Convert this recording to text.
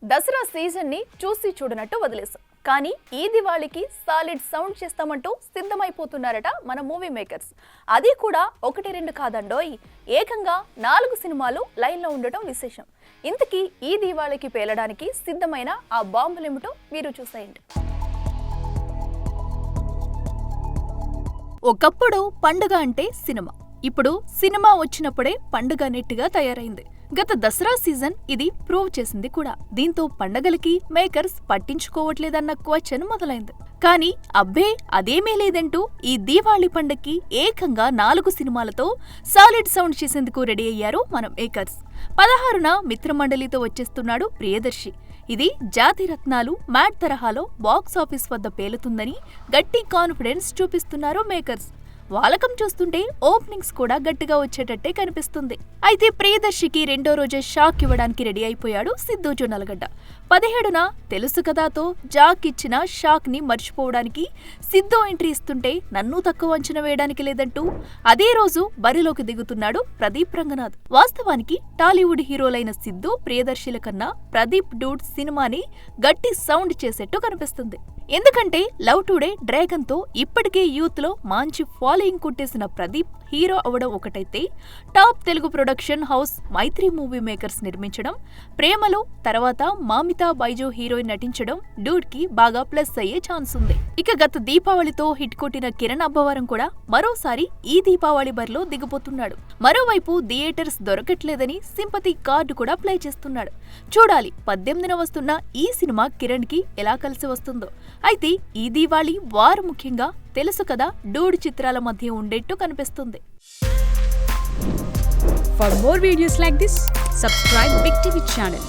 Dasara season ని చూసి చూడనట్టు వదిలేసాం. కానీ ఈ దివాళీకి సాలిడ్ సౌండ్ చేస్తామంటూ సిద్ధమైపోతున్నారట మన మూవీ మేకర్స్. అది కూడా 1-2 కాదండోయ్, ఏకంగా 4 సినిమాలు లైన్లో ఉండటం విశేషం. ఇంతకీ ఈ దివాళీకి పేలడానికి సిద్ధమైన ఆ బాంబులేమిటో మీరు చూసేయండి. ఒకప్పుడు పండుగ అంటే సినిమా, ఇప్పుడు సినిమా వచ్చినప్పుడే పండుగ నెట్టిగా తయారైంది. గత దసరా సీజన్ ఇది ప్రూవ్ చేసింది కూడా. దీంతో పండగలకి మేకర్స్ పట్టించుకోవట్లేదన్న క్వశ్చన్ మొదలైంది. కానీ అబ్బే అదేమీ లేదంటూ ఈ దీవాళి పండక్కి ఏకంగా 4 సినిమాలతో సాలిడ్ సౌండ్ చేసేందుకు రెడీ అయ్యారు మన మేకర్స్. 16న మిత్రమండలితో వచ్చేస్తున్నాడు ప్రియదర్శి. ఇది జాతిరత్నాలు మ్యాట్ తరహాలో బాక్సాఫీస్ వద్ద పేలుతుందని గట్టి కాన్ఫిడెన్స్ చూపిస్తున్నారు మేకర్స్. వాలకం చూస్తుంటే ఓపెనింగ్స్ కూడా గట్టిగా వచ్చేటట్టే కనిపిస్తుంది. అయితే ప్రియదర్శికి రెండో రోజే షాక్ ఇవ్వడానికి రెడీ అయిపోయాడు సిద్ధు జొన్నలగడ్డ. 17న తెలుసు కదాతో జాక్ ఇచ్చిన షాక్ ని మర్చిపోవడానికి సిద్ధు ఎంట్రీ ఇస్తుంటే నన్ను తక్కువ అంచనా వేయడానికి లేదంటూ అదే రోజు బరిలోకి దిగుతున్నాడు ప్రదీప్ రంగనాథ్. వాస్తవానికి టాలీవుడ్ హీరోలైన సిద్ధు ప్రియదర్శిల కన్నా ప్రదీప్ డూడ్ సినిమాని గట్టి సౌండ్ చేసేట్టు కనిపిస్తుంది. ఎందుకంటే లవ్ టుడే డ్రాగన్ తో ఇప్పటికే యూత్ లో మంచి ఫాలోయింగ్ కుట్టేసిన ప్రదీప్ హీరో అవడం ఒకటైతే, టాప్ తెలుగు ప్రొడక్షన్ హౌస్ మైత్రి మూవీ మేకర్స్ నిర్మించడం, ప్రేమలో తర్వాత మామితా బైజు హీరోయిన్ నటించడం డూడ్ కి బాగా ప్లస్ అయ్యే ఛాన్స్ ఉంది. ఇక గత దీపావళితో హిట్ కొట్టిన కిరణ్ అబ్బవరం కూడా మరోసారి ఈ దీపావళి బరిలో దిగబోతున్నాడు. మరోవైపు థియేటర్స్ దొరకట్లేదని సింపతి కార్డు కూడా ప్లే చేస్తున్నాడు. చూడాలి 18న వస్తున్న ఈ సినిమా కిరణ్ కి ఎలా కలిసి వస్తుందో. అయితే ఈ దీవాళి వారు ముఖ్యంగా తెలుసు కదా డూడ్ చిత్రాల మధ్య ఉండేట్టు కనిపిస్తుంది. For more videos like this, subscribe Big TV channel.